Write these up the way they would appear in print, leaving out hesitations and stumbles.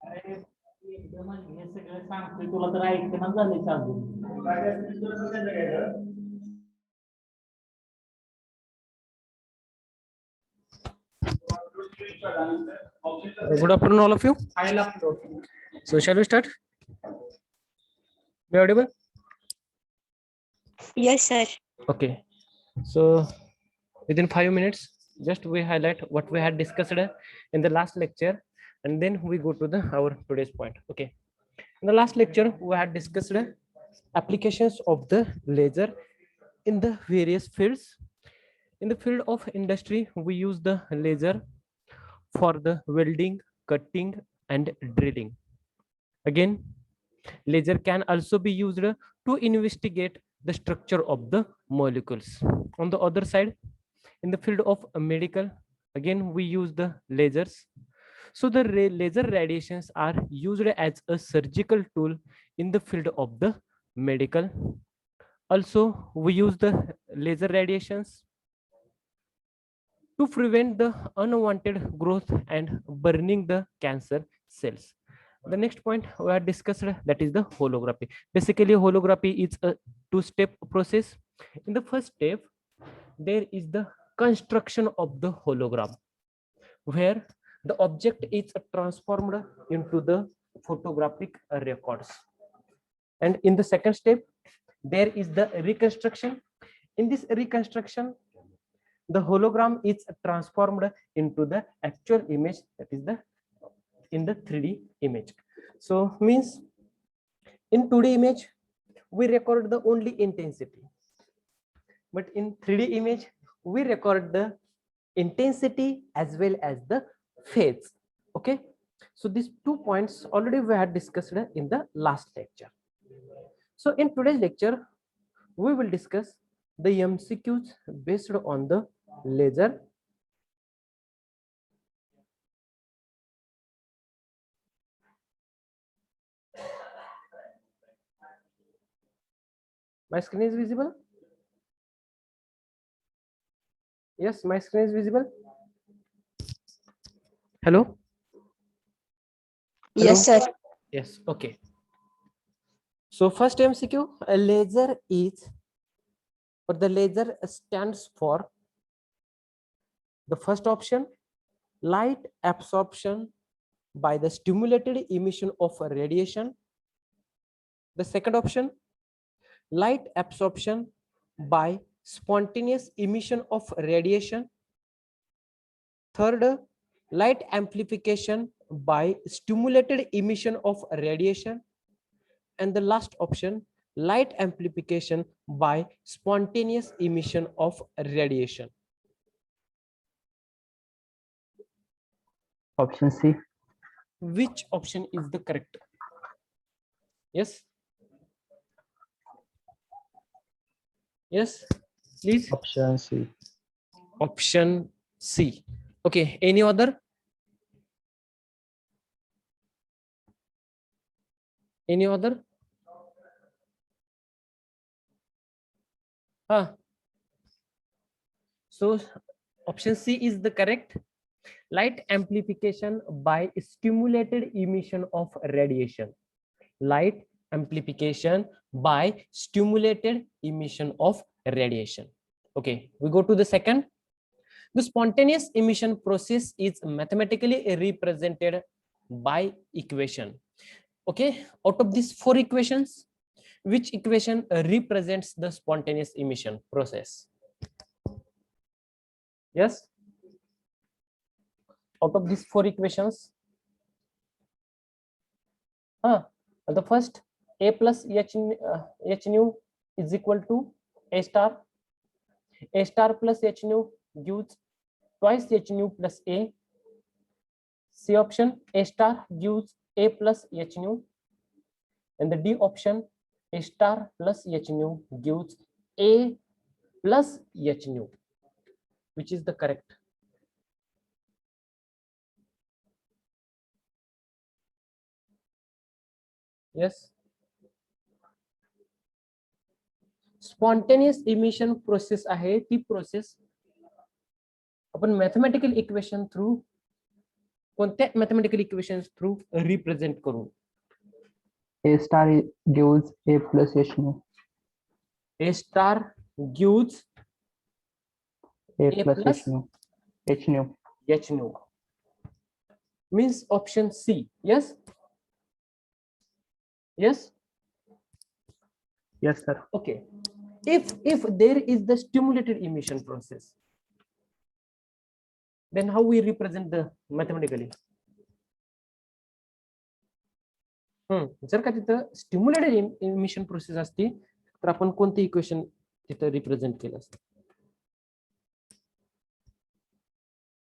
अरे एकदम हे सगळं सांगतोय तुला तर ऐकणं झाले चालू. Good afternoon, all of you. So, shall we start? Be audible? Yes, sir. Okay. So, within 5 minutes, just we highlight what we had discussed in the last lecture, and then we go to the our today's point. Okay. In the last lecture, we had discussed applications of the laser in the various fields. In the field of industry, we use the laser for the welding, cutting, and drilling. Again, laser can also be used to investigate the structure of the molecules. On the other side, in the field of medical, again we use the lasers. So the laser radiations are used as a surgical tool in the field of the medical. Also, we use the laser radiations to prevent the unwanted growth and burning the cancer cells. The next point we have discussed, that is the holography. Basically, holography is a two-step process. In the first step, there is the construction of the hologram, where the object is transformed into the photographic records. And in the second step, there is the reconstruction. In this reconstruction, the hologram is transformed into the actual image, that is the in the 3D image. So means in 2D image we record the only intensity, but in 3D image we record the intensity as well as the phase. Okay, so these 2 points already we had discussed in the last lecture. So in today's lecture we will discuss the MCQs based on the laser. My screen is visible? Yes, my screen is visible. Hello? Yes, Hello? sir. Yes, okay. So first MCQ, a laser is, or the laser stands for, the first option, light absorption by the stimulated emission of radiation. The second option, light absorption by spontaneous emission of radiation. Third, light amplification by stimulated emission of radiation. And the last option, light amplification by spontaneous emission of radiation. Option C. Which option is the correct? Yes? Yes, please. Option C. Option C. Okay, any other? Any other? So option C is the correct. Light amplification by stimulated emission of radiation. Light amplification by stimulated emission of radiation. Okay, we go to the second. The spontaneous emission process is mathematically represented by equation. Okay, out of these 4 equations, which equation represents the spontaneous emission process? Yes, out of these 4 equations, the first, a plus h nu is equal to a star plus h nu gives twice h nu plus a. C option, a star gives a plus h nu, and the D option, a star plus h nu gives a plus h nu. Which is the correct? Yes. Spontaneous emission process आहे ती process आपण mathematical equation through कोणत्या mathematical equations through represent करून? A star gives A plus H nu. A star gives A A plus plus H nu. H nu. H nu. Means option C. Yes. Yes. Yes, sir. Okay. If there is the stimulated emission process, then how we represent the mathematically? जर का तिथं stimulated emission process असती तर आपण कोणते equation तिथं represent केलं असतं?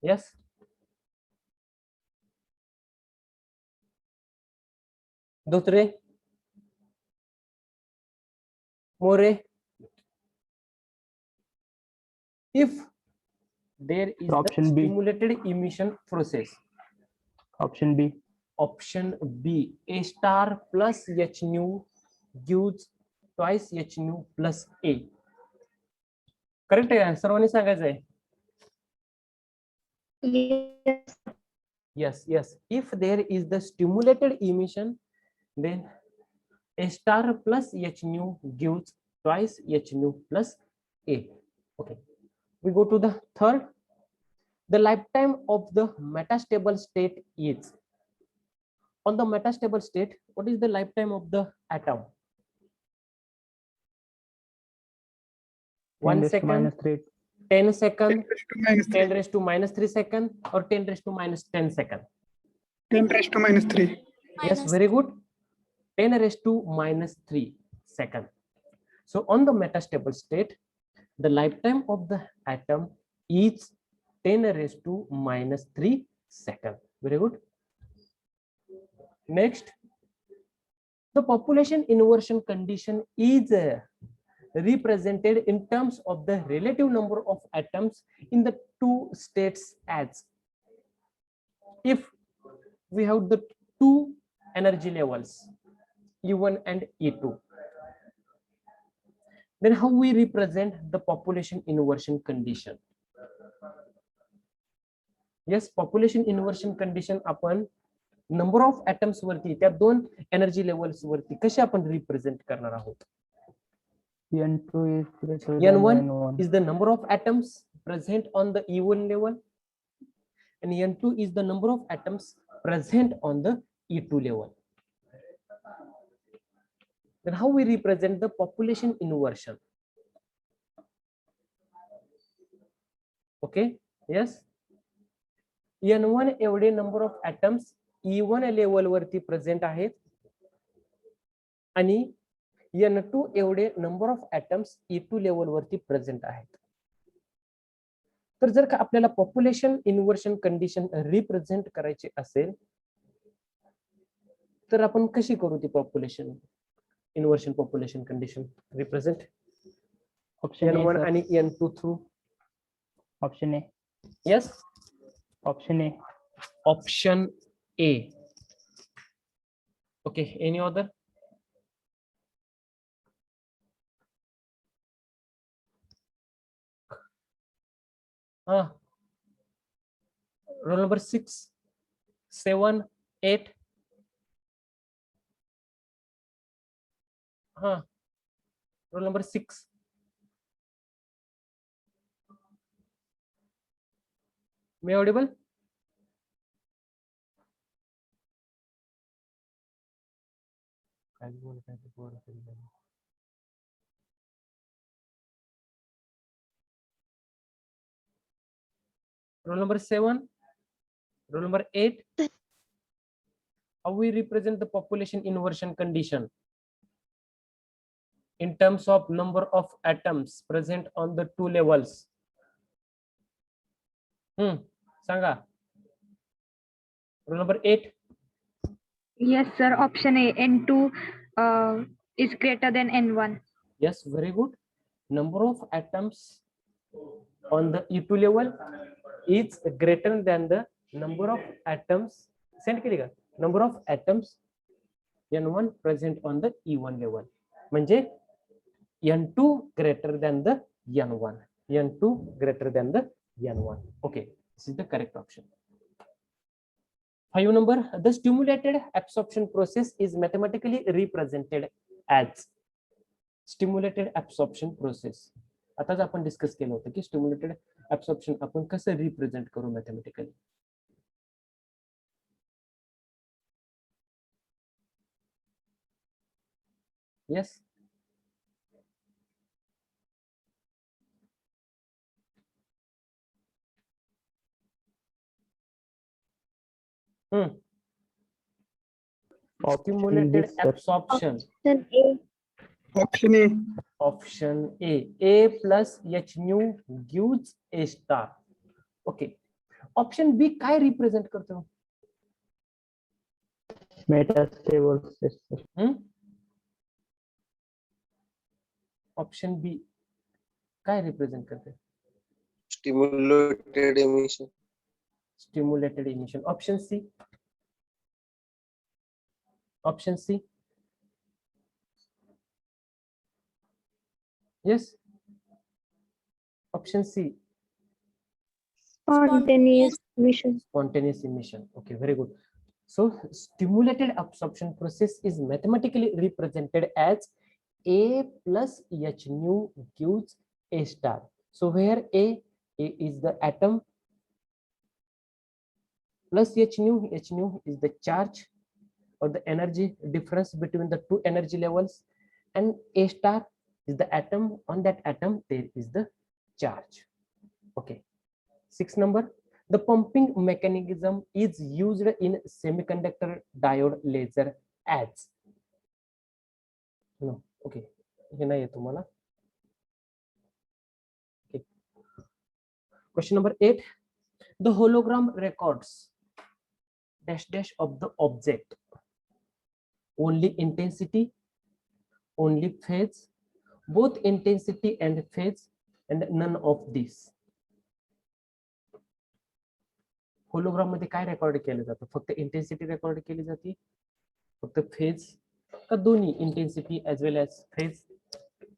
यस. दुसरे मोरे. If there is the Option B. stimulated emission process, Option B. option B, A star plus H nu gives twice H nu plus A. Correct आहे, सर्वांनी सांगायचं आहे. Yes. Yes, yes. If there is the stimulated emission, then A star plus H nu gives twice H nu plus A. Okay. We go to the third. The lifetime of the metastable state is. On the metastable state, what is the lifetime of the atom? 1 second, -3. 10 second, 10 10 raised to minus 3 second, or 10 raised to minus 10 second? 10⁻³ Yes, very good. 10 raised to minus 3 second. So on the metastable state, the lifetime of the atom is 10 raised to minus 3 second. Very good. Next, the population inversion condition is represented in terms of the relative number of atoms in the two states as. If we have the two energy levels, E1 and E2, then how we represent the population inversion condition? Yes, population inversion condition आपण number of atoms वरती त्या दोन energy levels वरती कशी आपण represent करणार आहोत? N2 is greater than N1 N1. is the number of atoms present on the E1 level, and N2 is the number of atoms present on the E2 level. Then how we represent the population inversion? Okay, yes. N1 एवढे number of atoms E1 level वरती present आहेत आणि N2 एवढे number of atoms E2 level वरती present आहेत. तर जर का आपल्याला पॉप्युलेशन इन्व्हर्शन कंडिशन रिप्रेझेंट करायची असेल तर आपण कशी करू ती population inversion population condition represent? Option A, N1 sir. आणि N2 through. Option A. Yes. Option A. Option A. Okay, any other? Roll number 6, 7, 8. Roll number 6. May audible? Roll number 7, roll number 8. How we represent the population inversion condition in terms of number of atoms present on the two levels? Sanga. Roll number 8. Yes, sir. Option A. N2 is greater than N1. Yes, very good. Number of atoms on the E2 level is greater than the number of atoms. Send केली number of atoms N1 present on the E1 level. म्हणजे N2 greater than the N1. N2 greater than the N1. Okay, this is the correct option. 5 number, the stimulated absorption process is mathematically represented as stimulated absorption process. आताच आपण discuss केलं होतं की stimulated absorption आपण कसं represent करू mathematically. Yes, stimulated this, sir. absorption. Option A. Option A plus H nu gives A star. Okay. Option B काय represent करतो? Metastable sir. ऑप्शन बी काय रिप्रेझेंट करते? Stimulated emission. Stimulated emission. Option C. Option C. Yes. Option C. Spontaneous emission. Spontaneous emission. Okay, very good. So stimulated absorption process is mathematically represented as A plus H nu gives A star. So where A is the atom plus H nu is the charge or the energy difference between the two energy levels, and A star is the atom. On that atom there is the charge. Okay. 6 number, the pumping mechanism is used in semiconductor diode laser as. No. Okay. हे नाही आहे तुम्हाला. Okay. Question number 8, the hologram records dash dash of the object. Only intensity, only phase, both intensity and phase, and none of these. Hologram मध्ये काय record केलं जातं? फक्त intensity record केली जाते, फक्त फेज का दोन्ही intensity as well as phase,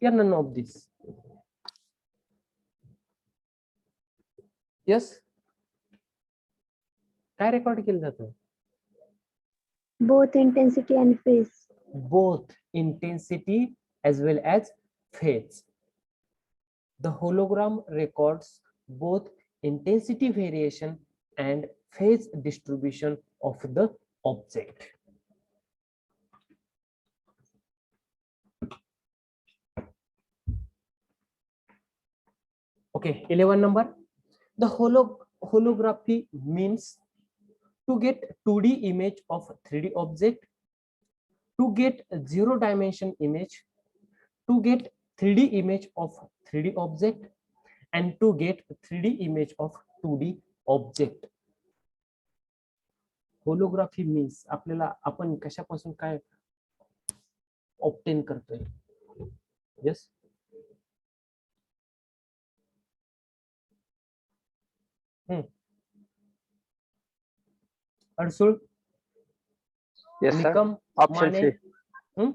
या नन ऑफ दिस? यस, काय रेकॉर्ड केलं जातं? Both intensity and phase. Both intensity as well as phase. The hologram records both intensity variation and phase distribution of the object. Okay, 11 number, the holography means to get 2D image of 3D object, to get 0 dimension image, to get 3D image of 3D object, and to get 3D image of 2D object. Holography means आपल्याला आपण कशापासून काय obtain करतोय? Yes, अर्सुल, Yes, sir. Nikam, Option Mane, C.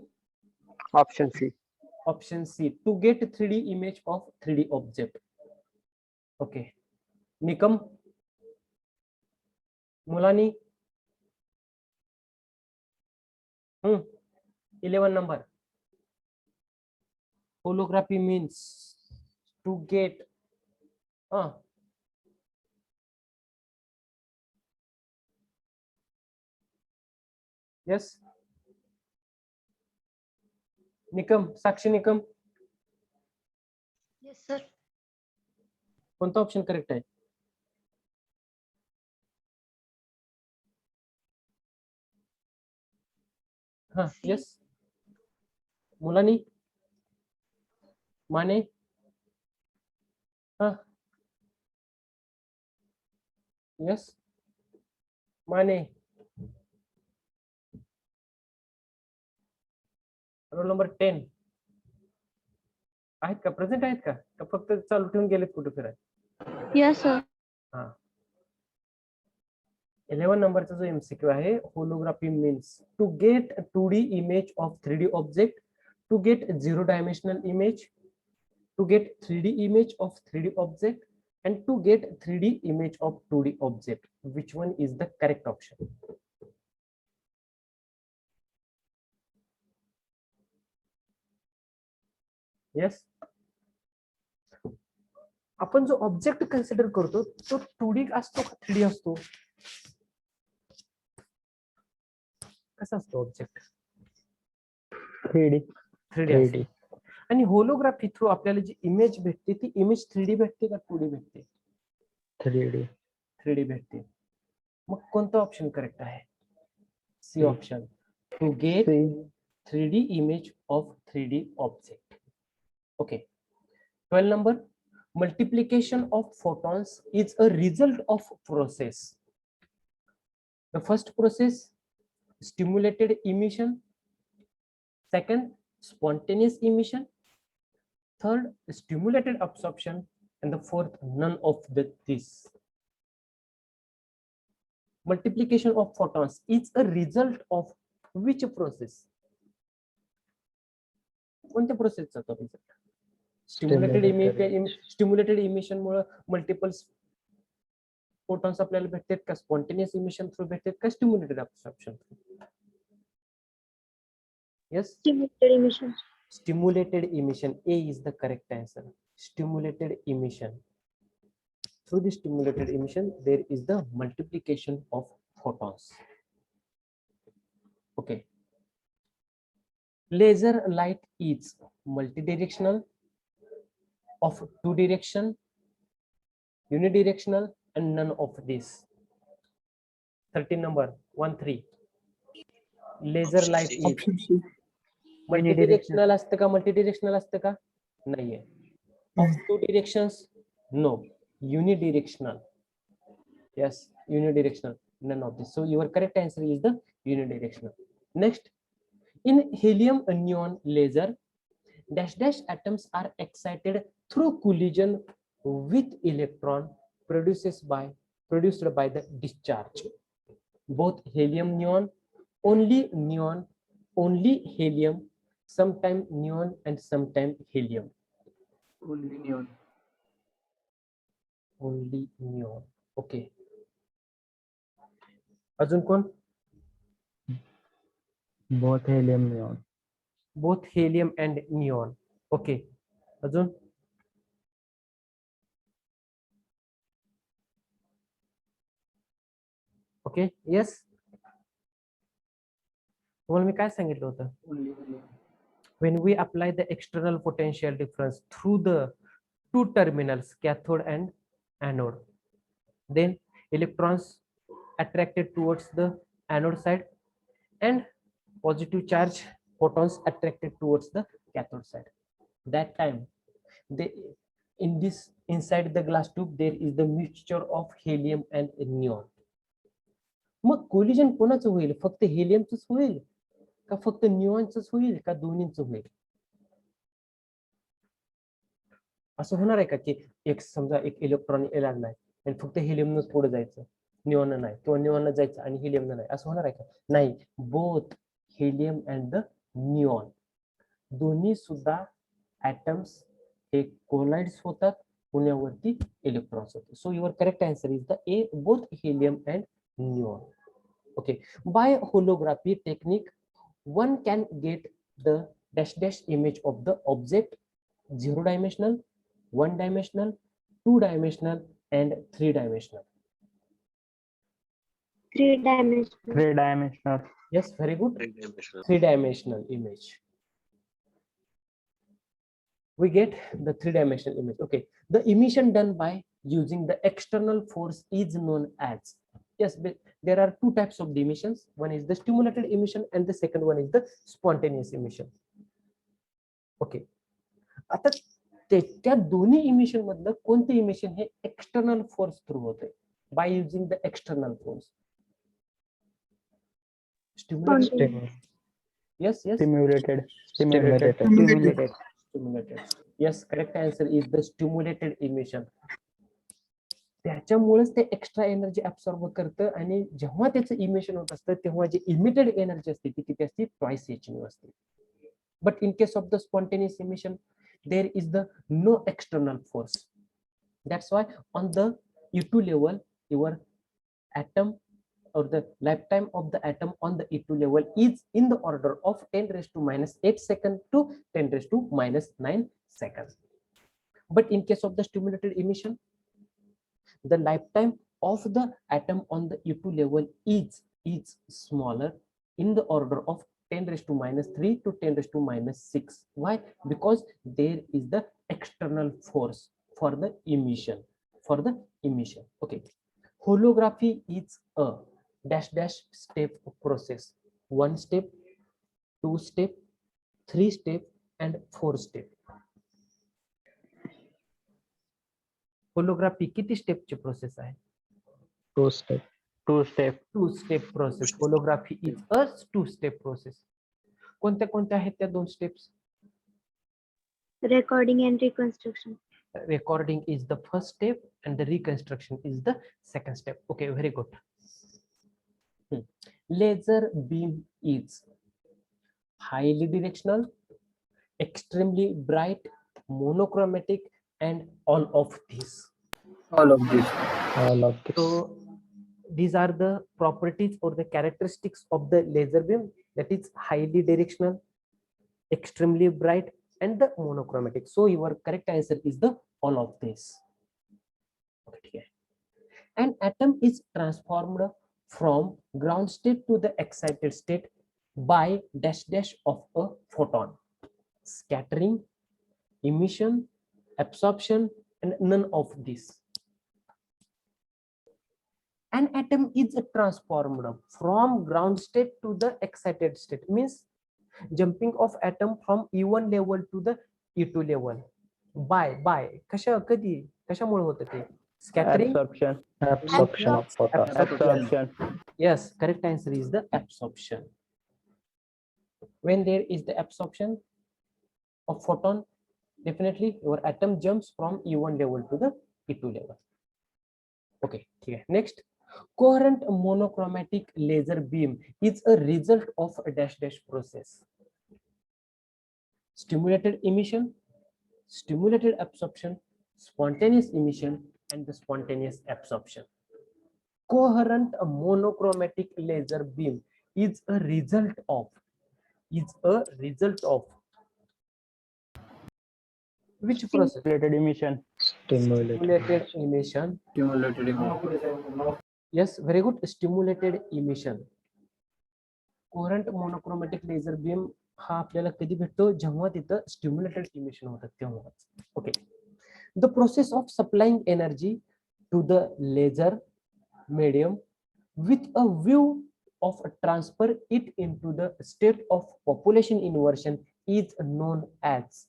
Option C. Option C, to get 3D image of 3D object. Okay, Nikam, Mulani, 11 number, holography means to get yes, Nikam, Sakshi Nikam, Yes, sir. कोणता option correct आहे? हाँ, C. Yes, Mulani, माने, हाँ, yes, माने, roll number 10 आहेत का? Present आहेत का फक्त चालू ठेवून गेलेत कुठे फिराय? Yes, sir. हा, 11 नंबरचा जो एमसीक्यू आहे, holography means to get 2D image of 3D ऑब्जेक्ट, to get 0 dimensional image, to get 3D image of 3D ऑब्जेक्ट, and to get 3D image of 2D object. Which one is the correct option? Yes. आपण जो object consider करतो तो 2D असतो का 3D असतो? कसा असतो ऑब्जेक्ट? 3D. 3D असतो. आणि होलोग्राफी थ्रू आपल्याला जी इमेज भेटते ती इमेज 3D भेटते का 2D भेटते? 3D. 3D भेटते. मग कोणता ऑप्शन करेक्ट आहे? C option, to get 3D image of 3D object. Okay. 12 number, multiplication of photons is a result of process. The first process, stimulated emission. Second, spontaneous emission. Third, stimulated absorption. And the fourth, none of these. Multiplication of photons is a result of which process? कोणत्या प्रोसेसचा तो result? Stimulated emission मुळे multiple photons आपल्याला भेटतात का? Spontaneous emission through भेटतात का? Stimulated absorption through? Yes, stimulated emission. A is the correct answer. Stimulated emission. Through the stimulated emission, there is the multiplication of photons. Okay. Laser light is multidirectional, of two direction, unidirectional, and none of this. 13 number 13. Laser light is Option C. multidirectional असतं का? Multidirectional असतं का? नाहीये. Of two directions? No. Unidirectional. Yes, unidirectional. None of this. So your correct answer is the unidirectional. Next, in helium neon laser, dash dash atoms are excited through collision with electron produced by the discharge. Both helium neon, only helium, sometime neon and sometime helium. Only neon. Only neon. Okay. अजून कोण? Both helium neon. Both helium and neon. Okay. अजून? Okay. Yes. तुम्हाला मी काय सांगितलं होतं? When we apply the external potential difference through the two terminals, cathode and anode, then electrons attracted towards the anode side and positive charge photons attracted towards the cathode side. That time, inside the glass tube there is the mixture of helium and neon. Mug collision कोणाचं होईल? फक्त हेलियमच होईल का फक्त निऑनच होईल का दोन्हींच होईल? असं होणार आहे का की एक समजा एक इलेक्ट्रॉन लागलाय आणि फक्त हेलियमनच पुढे जायचं, निऑन नाही, किंवा निऑन जायचं आणि हेलियम नाही, असं होणार आहे का? नाही. Both helium and the neon दोन्ही सुद्धा ऍटम्स हे कोलाइड्स होतात, पुण्यावरती इलेक्ट्रॉन्स होते. So your correct answer is the A, both helium and neon. Okay, by holography technique one can get the dash dash image of the object 0 dimensional, 1 dimensional, 2 dimensional and 3 dimensional. 3 dimensional. 3 dimensional. Yes, very good. 3 dimensional image. We get the 3 dimensional image. Okay, the emission done by using the external force is known as, yes, there are two types of the emissions. One is the stimulated emission and the second one is the spontaneous emission. Okay, आता त्या दोन्ही emission मधलं कोणते emission हे external force through होते? By using the external force. Stimulated. Yes, correct answer is the stimulated emission. त्याच्यामुळेच ते extra energy absorb करतं आणि जेव्हा त्याचं इमिशन होत असतं तेव्हा जी इमिटेड एनर्जी असते ती किती असते? ट्वाइस एच न्यू असते. But in case of the spontaneous emission there is the no external force. That's why on the E2 level, your atom or the lifetime of the atom on the E2 level is in the order of 10 raised to minus 8 seconds to 10 raised to minus 9 seconds. But in case of the stimulated emission, the lifetime of the atom on the E2 level is smaller, in the order of 10 raised to minus 3 to 10 raised to minus 6. Why? Because there is the external force for the emission. Okay. Holography is a dash dash step process. 1 step, 2 step, 3 step, and 4 step. Holography किती स्टेपची process आहे? 2 step. 2 step process. Holography is a 2 step process. कोणत्या कोणत्या आहेत त्या 2 steps? Recording and reconstruction. Recording is the first step and the reconstruction is the second step. Okay, very good. Laser beam is highly directional, extremely bright, monochromatic, and all of these. All of this. All of this. So these are the properties or the characteristics of the laser beam, that is highly directional, extremely bright, and the monochromatic. So your correct answer is the all of this. Okay. An atom is transformed from ground state to the excited state by dash dash of a photon. Scattering, emission, absorption, and none of this. An atom is transformed from ground state to the excited state, means jumping of atom from E1 level to the E2 level by कशामुळे होतं ते? Scattering, Absorption of photon. Absorption. yes, correct answer is the absorption. When there is the absorption of photon, definitely your atom jumps from E1 level to the E2 level. Okay, next. Coherent monochromatic laser beam is a result of a dash dash process. Stimulated emission, stimulated absorption, spontaneous emission, and the spontaneous absorption. Coherent monochromatic laser beam is a result of which process? Stimulated emission. Stimulated emission. Stimulated emission. Yes, very good. Stimulated emission. Coherent monochromatic laser beam हा आपल्याला कधी भेटतो? जेव्हा तिथं stimulated emission होतं तेव्हाच. Okay. The process of supplying energy to the laser medium with a view of transfer it into the state of population inversion is known as.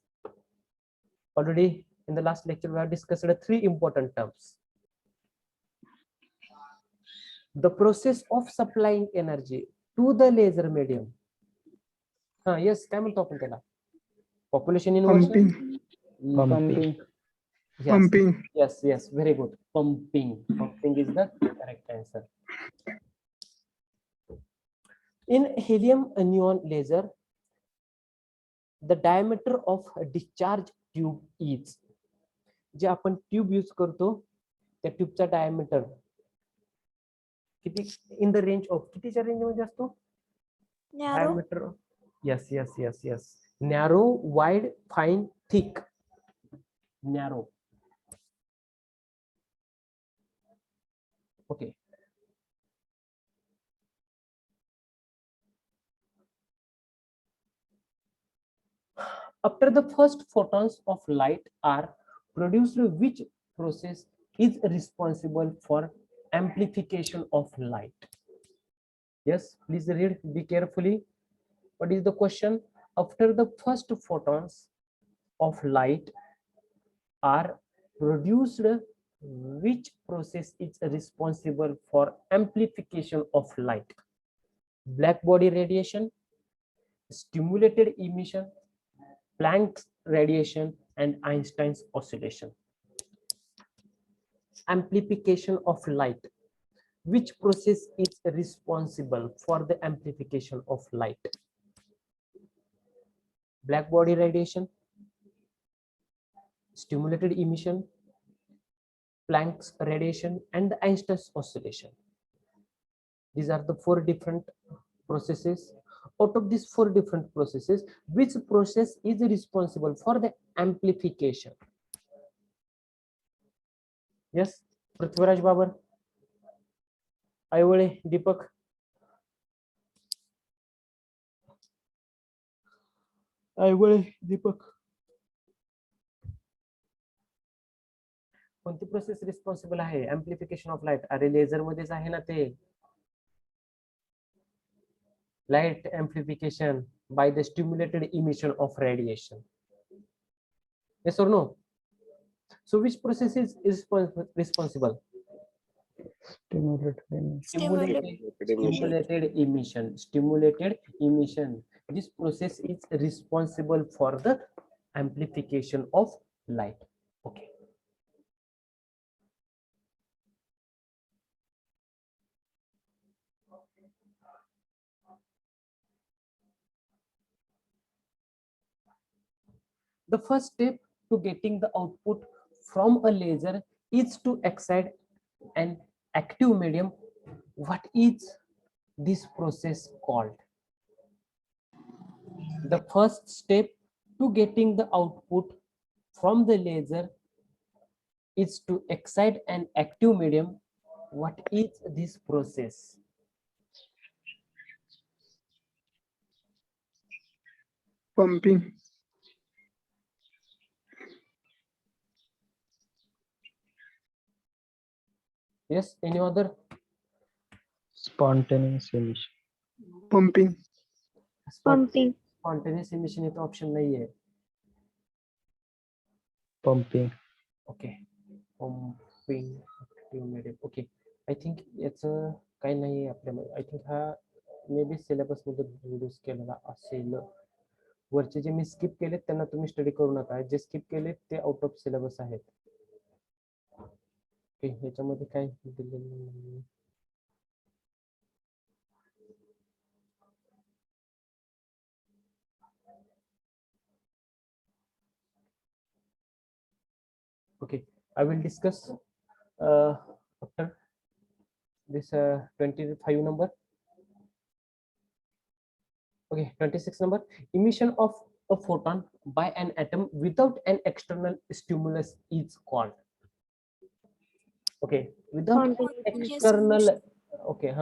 Already in the last lecture we have discussed 3 important terms. The process of supplying energy to the laser medium. Yes, काय म्हणतो आपण त्याला? Population inversion. Pumping. Yes. Pumping. Yes, very good. Pumping is the correct answer. In helium neon laser, the diameter of a discharge tube is, जे आपण tube use करतो त्या ट्यूबचा diameter किती, in the range of, कितीच्या range मध्ये असतो? Diameter. yes. Narrow, wide, fine, thick. Narrow. Okay. After the first photons of light are produced, which process is responsible for amplification of light? Yes, please read, be carefully. What is the question? After the first photons of light are produced, which process is responsible for amplification of light? Black body radiation, stimulated emission, Planck's radiation, and Einstein's oscillation. Amplification of light. Which process is responsible for the amplification of light? Black body radiation, stimulated emission, Planck's radiation, and the Einstein's oscillation. These are the 4 different processes. Out of these 4 different processes, which process is responsible for the amplification? Yes, Prithviraj Babar, Ayole, Deepak. Ayole, Deepak. कोणती process responsible आहे amplification of light? अरे laser मध्येच आहे ना ते. Light amplification by the stimulated emission of radiation. Yes or no? So which process is responsible? Stimulated emission. Stimulated emission. This process is responsible for the amplification of light. Okay. The first step to getting the output from a laser is to excite an active medium. What is this process called? The first step to getting the output from the laser is to excite an active medium. What is this process? Pumping. Yes, any other? Spontaneous emission. Pumping. Pumping. Spontaneous emission इथं option नाहीये. Pumping. Okay. Pumping active medium. Okay. I think याचं काही नाही आपल्यामध्ये. I think हा may be syllabus मध्ये reduce केलेला असेल. वरचे जे मी स्किप केलेत त्यांना तुम्ही स्टडी करू नका. जे स्किप केलेत ते आउट ऑफ सिलेबस आहेत. ओके, ह्याच्यामध्ये काय दिलेलं नाही. Okay, I will discuss after this 25 number. Okay, 26 number. Emission of a photon by an atom without an external stimulus is called. Okay, without external. Okay,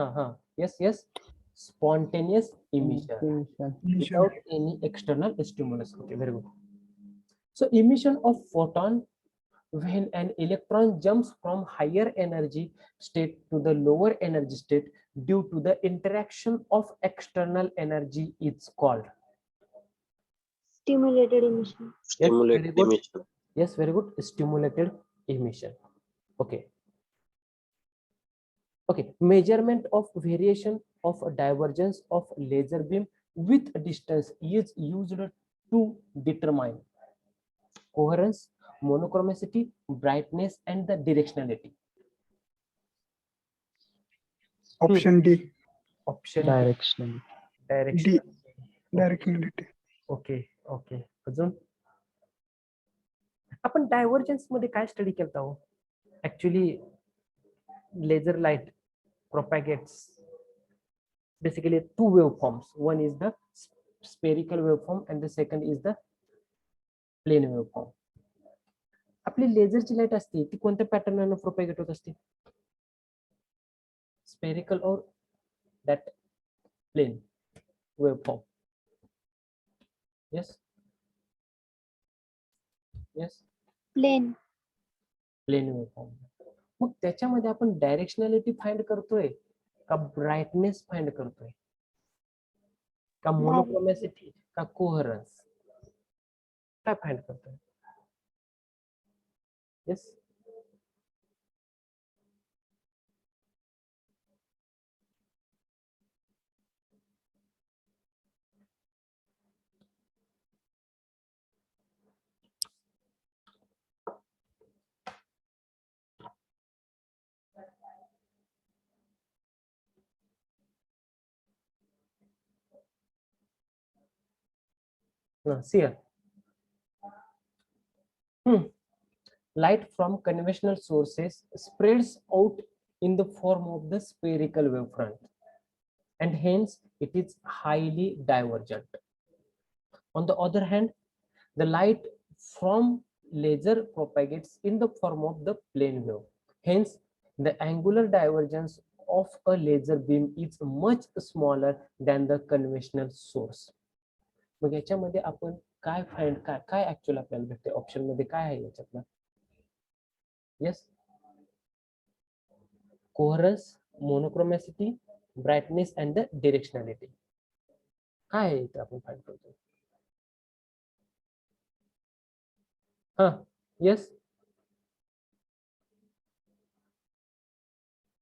yes. Spontaneous emission without any external stimulus. Okay, very good. So emission of photon when an electron jumps from higher energy state to the lower energy state due to the interaction of external energy is called Stimulated emission. Stimulated emission. Yes, very good. Stimulated emission. Okay. Okay. Measurement of variation of a divergence of laser beam with distance is used to determine coherence, monochromaticity, brightness, and the directionality. Option D. Option Directional. D. Directionality. Okay. अजून आपण divergence मध्ये काय study केलता हो? Actually laser light propagates basically 2 waveforms. One is the spherical waveform and the second is the plane waveform. आपली लेझरची light असते ती कोणत्या पॅटर्नने प्रोपॅगेट होत असते? स्पेरिकल और that plane waveform. Yes. Plane. Plane waveform. मग त्याच्यामध्ये आपण डायरेक्शनॅलिटी फाइंड करतोय का ब्राईटनेस फाइंड करतोय का मोनोक्रोमॅसिटी का कोहरन्स काय फाइंड करतोय? Yes. See here. light from conventional sources spreads out in the form of the spherical wavefront, and hence it is highly divergent. On the other hand, the light from laser propagates in the form of the plane wave. Hence, the angular divergence of a laser beam is much smaller than the conventional source. मग याच्यामध्ये आपण काय find काय actual आपल्याला भेटते option मध्ये काय आहे याच्यातलं? Yes, coherence, monochromaticity, brightness and the directionality. काय आहे इथे आपण फाइंड करतो? हा, येस,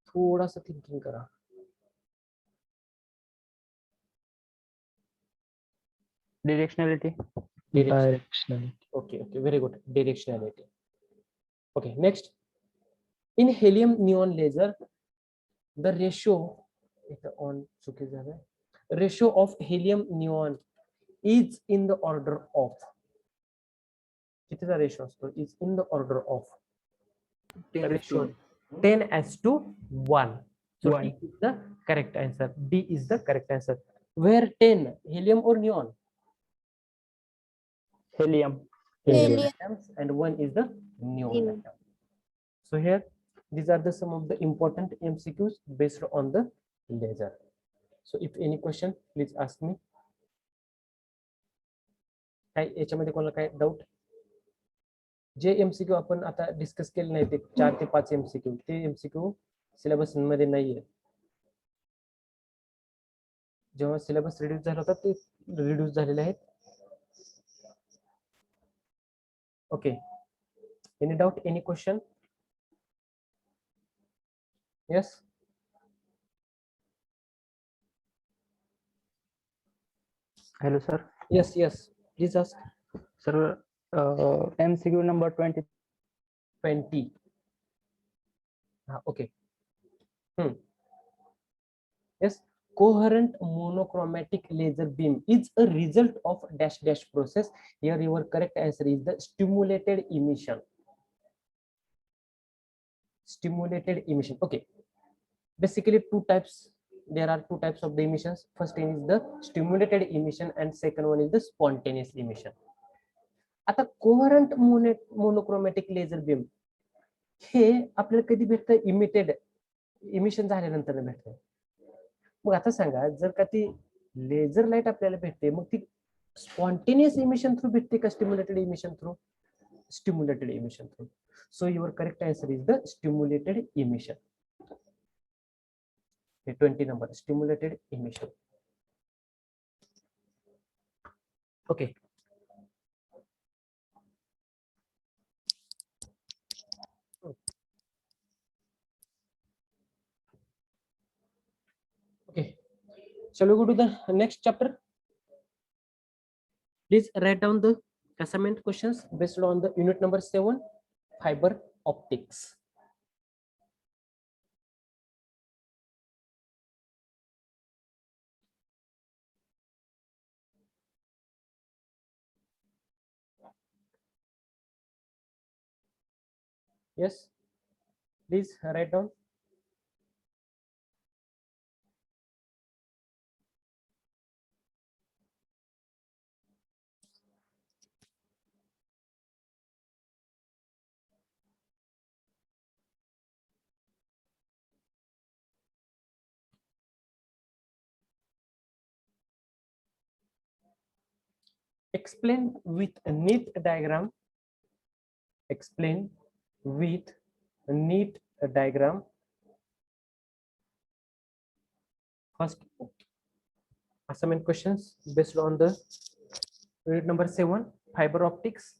थोडासा थिंकिंग करा. Directionality. Direction. Okay, very good. Directionality. Okay, next. In helium neon laser, the ratio of helium neon is in the order of. It is a ratio, so is in the order of 10:1. So D is the correct answer. D is the correct answer. Where 10, helium or neon? Helium. Atoms, and 1 is the neon atom. So here, these are the some of the important MCQs based on the laser. So if any question, please ask me. काय याच्यामध्ये कोणाला काय doubt? जे MCQ आपण आता discuss केले नाही ते 4 ते 5 एमसीक्यू, ते एमसीक्यू सिलेबस मध्ये नाहीये. जेव्हा सिलेबस रिड्यूस झाला होता ते रिड्यूस झालेले आहेत. Okay, any doubt, any question? Yes, Hello, sir. yes, please ask. Sir, MCQ number 20. Okay. Yes, coherent monochromatic laser beam is a result of dash dash process. Here your correct answer is the stimulated emission. Stimulated emission. Okay, basically there are two types of the emissions. First one is the stimulated emission and second one is the spontaneous emission. आता coherent monochromatic laser beam हे आपल्याला कधी भेटतं? Emitted emission झाल्यानंतर भेटतं. मग आता सांगा, जर का ती लेझर लाईट आपल्याला भेटते, मग ती स्पॉन्टेनियस इमिशन थ्रू भेटते का stimulated emission through? Stimulated emission through. So your correct answer is the stimulated emission. 20 number, stimulated emission. Okay. Okay, shall we go to the next chapter? Please write down the assignment questions based on the unit number 7, fiber optics. Yes, please write down. Explain with a neat diagram. Explain with a neat diagram. First assignment questions based on the unit number 7, fiber optics.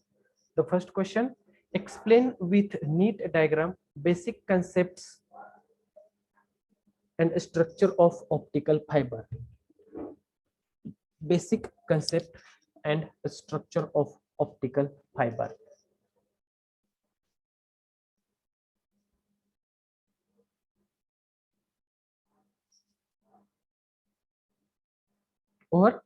The first question, explain with neat diagram basic concepts and structure of optical fiber. Basic concept and structure of optical fiber. Over.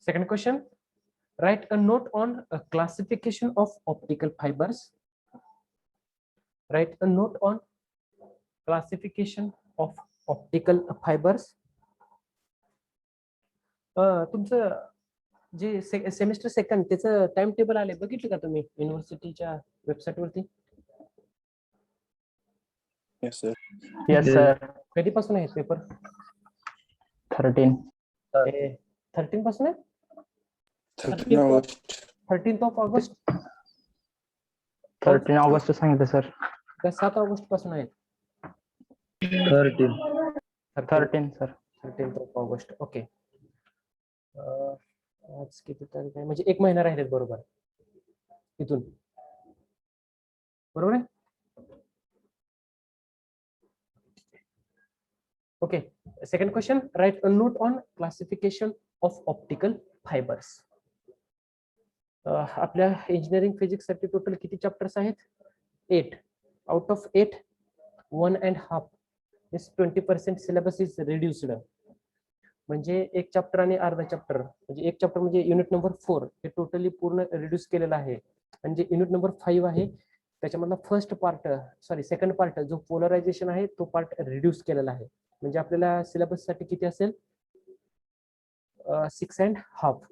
Second question, write a note on a classification of optical fibers. Write a note on classification of optical fibers. तुमचं जे semester second त्याचं time table आले बघितलं का तुम्ही युनिव्हर्सिटीच्या website वरती? Yes, sir. Yes, sir. कधीपासून आहे paper? 13. 13 पासून आहे? 13 August. 13th of August 13 August सांगितलं सर. का 7 ऑगस्ट पासून आहे? 13 sir. 13th of August. Okay. आज किती तारीख आहे? म्हणजे 1 महिना राहिलेत बरोबर इथून, बरोबर आहे? Okay. Second question, right a note on classification of optical fibres. आपल्या इंजिनिअरिंग फिजिक्स साठी टोटल किती चॅप्टर्स आहेत? 8. Out of 8, 1.5 means 20% syllabus is reduced. म्हणजे एक चॅप्टर आणि अर्धा चॅप्टर, म्हणजे एक चॅप्टर म्हणजे युनिट नंबर 4 हे टोटली पूर्ण रिड्यूस केलेलं आहे. म्हणजे युनिट नंबर 5 आहे त्याच्यामधला first part, sorry second part जो पोलरायझेशन आहे तो पार्ट रिड्यूस केलेला आहे. म्हणजे आपल्याला सिलेबस साठी किती असेल? 6.5.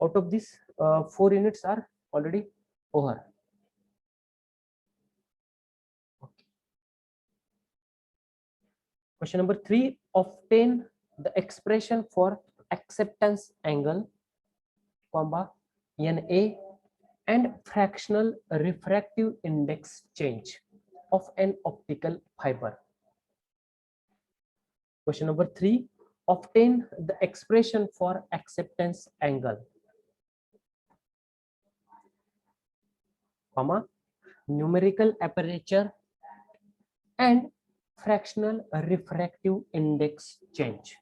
Out of this 4 units are already over. Question number 3, obtain the expression for acceptance angle, comma, NA and fractional refractive index change of an optical fiber. Question number 3, obtain the expression for acceptance angle, comma, numerical aperture and fractional refractive index change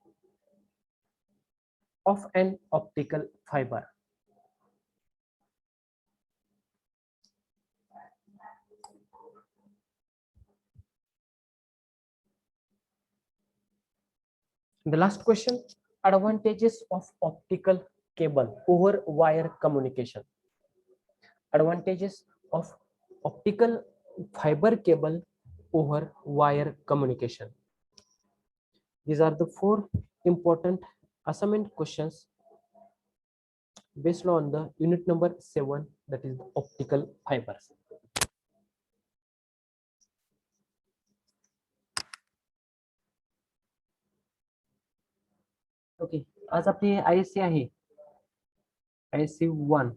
of an optical fiber. The last question, advantages of optical cable over wire communication. Advantages of optical fiber cable over wire communication. These are the 4 important assignment questions based on the unit number 7, that is the optical fibers. Okay, आज आपली ISC आहे ISC 1.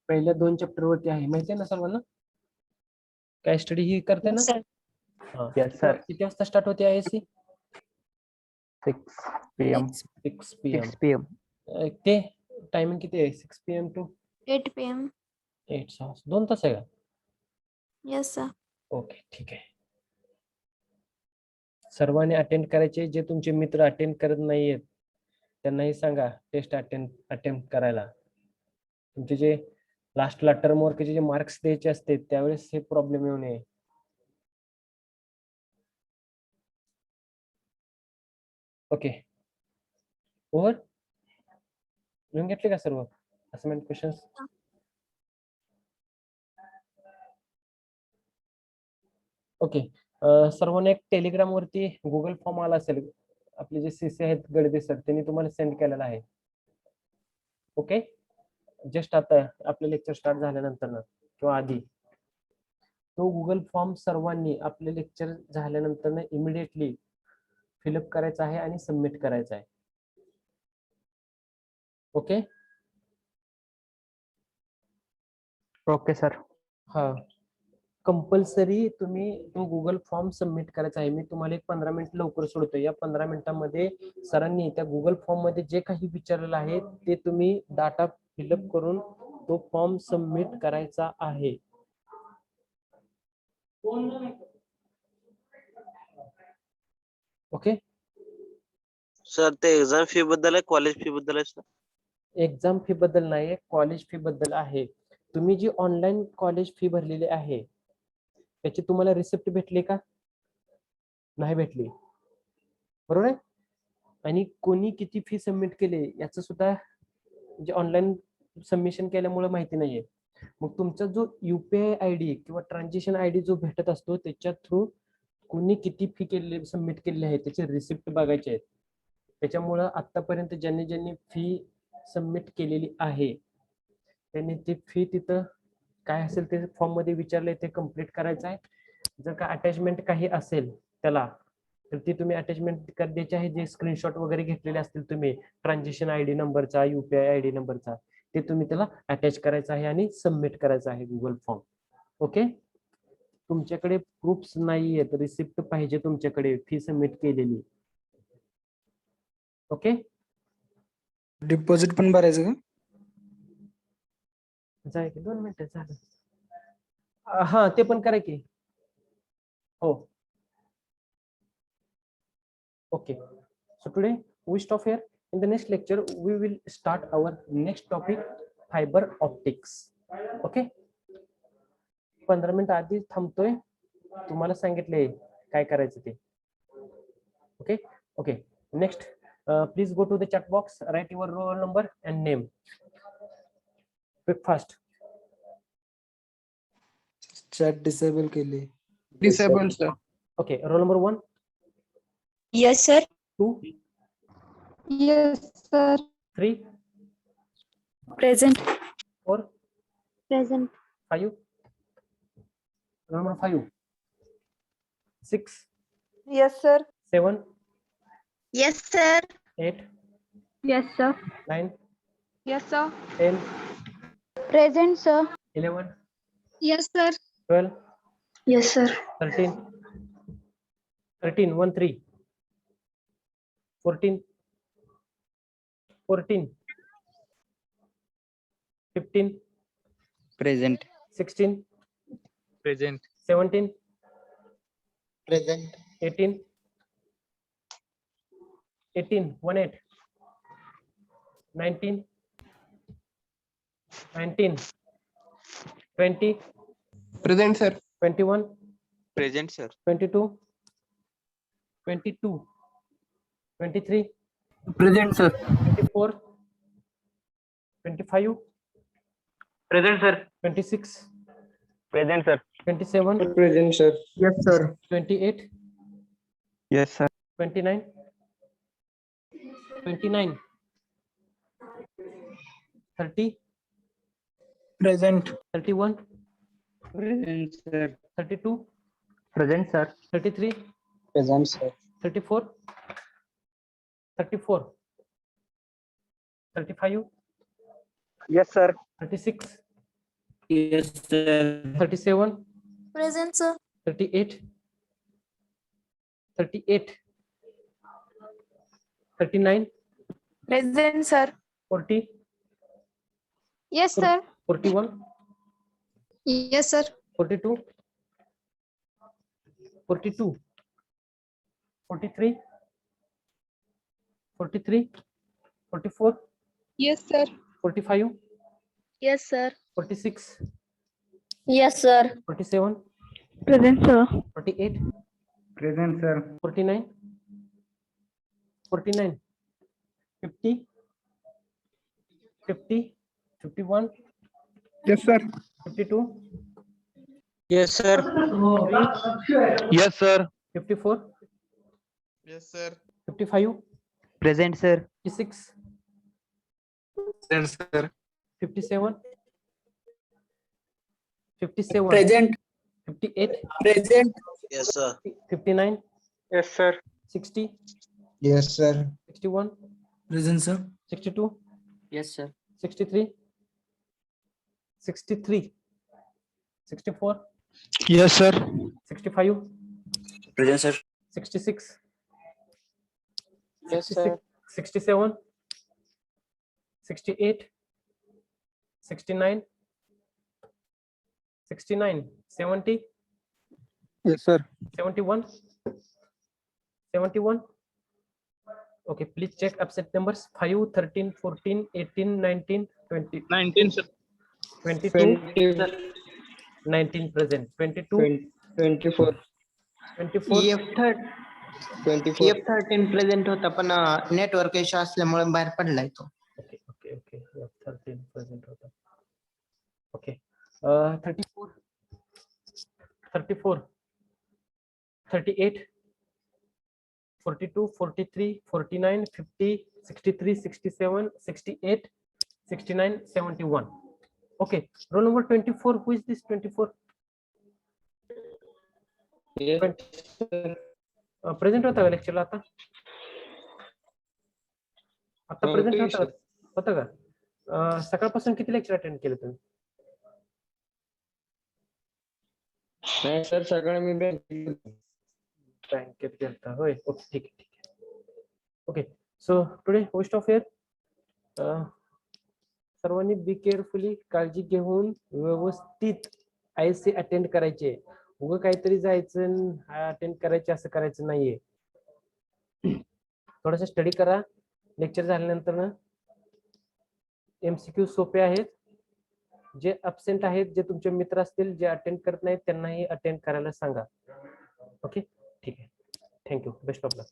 पहिल्या 2 chapter वरती आहे, माहिती आहे ना सर्वांना? काय स्टडी ही करते ना? Yes, sir. किती वाजता स्टार्ट होते ISC? 6 PM. 6 PM. 6 PM. ते टायमिंग किती आहे? 6 PM to 8 PM. 8 तास, 2 तास आहे का? Yes, sir. ओके, ठीक आहे. सर्वांनी अटेंड करायचे. जे तुमचे मित्र अटेंड करत नाहीयेत त्यांनाही सांगा टेस्ट अटेम्प्ट करायला. तुमचे जे लास्टला टर्म वर्कचे जे मार्क्स द्यायचे असते त्यावेळेस हे प्रॉब्लेम येऊ नये. ओके, ओव्हर लिहून घेतले का सर्व असाइनमेंट क्वेश्चन्स? ओके, सर्वांना एक टेलिग्राम वरती गुगल फॉर्म आला असेल, आपले जे सीसी आहेत गडदे सर त्यांनी तुम्हाला सेंड केलेला आहे. ओके, जस्ट आता आपलं लेक्चर स्टार्ट झाल्यानंतर ना किंवा आधी तो गुगल फॉर्म सर्वांनी आपले लेक्चर झाल्यानंतर ना इमिडिएटली फिलअप करायचा आहे आणि सबमिट करायचा आहे. Okay okay sir. हा, कंपल्सरी तुम्ही तो गुगल फॉर्म सबमिट करायचा आहे. मी तुम्हाला एक 15 मिनिट लवकर सोडतो. या 15 मिनिटांमध्ये सरांनी त्या गुगल फॉर्म मध्ये जे काही विचारलेलं आहे ते तुम्ही डाटा फिलअप करून तो फॉर्म सबमिट करायचा आहे. ओके, सर ते एक्झाम फी बद्दल आहे, कॉलेज फी बद्दल आहे सर? एक्झाम फी बद्दल नाही, कॉलेज फी बद्दल आहे. तुम्ही जी ऑनलाईन कॉलेज फी भरलेली आहे त्याची तुम्हाला रिसिप्ट भेटली का? नाही भेटली, बरोबर आहे. आणि कोणी किती फी सबमिट केले याचं सुद्धा म्हणजे ऑनलाईन सबमिशन केल्यामुळे माहिती नाहीये. मग तुमचा जो युपीआय आयडी किंवा ट्रान्झॅक्शन आयडी जो भेटत असतो त्याच्या थ्रू कोणी किती फी केले सबमिट केलेली आहे त्याचे रिसिप्ट बघायचे आहेत. त्याच्यामुळं आतापर्यंत ज्यांनी ज्यांनी फी सबमिट केलेली आहे त्यांनी ती फी तिथं काय असेल ते फॉर्म मध्ये विचारले ते कम्प्लीट करायचं आहे. जर का अटॅचमेंट काही असेल त्याला तर ती तुम्ही अटॅचमेंट द्यायची आहे. जे स्क्रीनशॉट वगैरे घेतलेले असतील तुम्ही ट्रान्झॅक्शन आयडी नंबरचा युपीआय आयडी नंबरचा ते तुम्ही त्याला अटॅच करायचं आहे आणि सबमिट करायचं आहे गुगल फॉर्म. ओके. तुमच्याकडे प्रूफ्स नाही आहेत, रिसिप्ट पाहिजे तुमच्याकडे फी सबमिट केलेली. ओके. डिपॉझिट पण भरायचं का? जाय की 2 मिनिटं झालं. हा ते पण करा की. हो. Okay. So today we stop here. In the next lecture we will start our next topic, fiber optics. Okay. 15 minute आधी थांबतोय. तुम्हाला सांगितले काय करायचं ते. Okay. Okay. Next, please go to the chat box, write your roll number and name. Quick fast. Chat disable केली. Disabled, sir. Okay. Roll number 1, Yes, sir. 2, Yes, sir. 3, Present. 4, Present. 5. Roll number 5, 6, Yes, sir. 7, Yes, sir. 8, Yes, sir. 9, Yes, sir. 10, Present, sir. 11, Yes, sir. 12, Yes, sir. 13, 1, 3, 14, 15, Present. 16, Present. 17, Present. 18, 18, 19, 20, Present, sir. 21, Present, sir. 22, 23, Present, sir. 24, 25, Present, sir. 26, Present, sir. 27, present sir. Yes, sir. 28, Yes, sir. 29, 30, present. 31, Present, sir. 32, Present, sir. 33, present sir. 34, 34, 35, Yes, sir. 36, Yes, sir. 37, Present, sir. 38, 39, Present, sir. 40, Yes, sir. 41, Yes, sir. 42, 43, 44, Yes, sir. 45, Yes, sir. 46, Yes, sir. 47, Present, sir. 48, Present, sir. 49, 50, 51, yes sir. 52, Yes, sir. 53, Yes, sir. 54, Yes, sir. 55, Present, sir. 56, Present, sir. 57, 57, present. 58, present. Yes, sir. 59, Yes, sir. 60, yes sir. 61, present sir. 62, Yes, sir. 63, 63, 64, Yes, sir. 65, Present, sir. 66, Yes, sir. 67, 68, 69, 69, 70, yes sir. 71, 71. Okay, please check absent numbers 5, 13, 14, 18, 19, 20, 19, sir. 22, 19 present, 22, 24. 24, F13 present होता पण network issue असल्यामुळे बाहेर पडलाय तो. Okay, okay, okay. Yeah, 13 present होता. Okay. 34, 34, 38, 42, 43, 49, 50, 63, 67, 68, 69, 71. Okay. Roll number 24. Who is this 24? Present होता का लेक्चरला आता? आता प्रेझेंट होतं का? सकाळपासून किती लेक्चर अटेंड केले तुम्ही? नाही सर, सकाळी मी बँकेत गेलता होय. ओके, ठीक आहे, ठीक आहे. Okay, so today we stop here. सर्वांनी बी केअरफुली, काळजी घेऊन व्यवस्थित आयसी अटेंड करायचे. उगं काहीतरी जायचं अटेंड करायचे असं करायचं नाहीये. थोडंसं स्टडी करा. लेक्चर झाल्यानंतर ना MCQ सोपे आहेत. जे अब्सेंट आहेत, जे तुमचे मित्र असतील, जे अटेंड करत नाहीत, त्यांनाही अटेंड करायला सांगा. ओके, ठीक आहे. थँक्यू. Best of luck.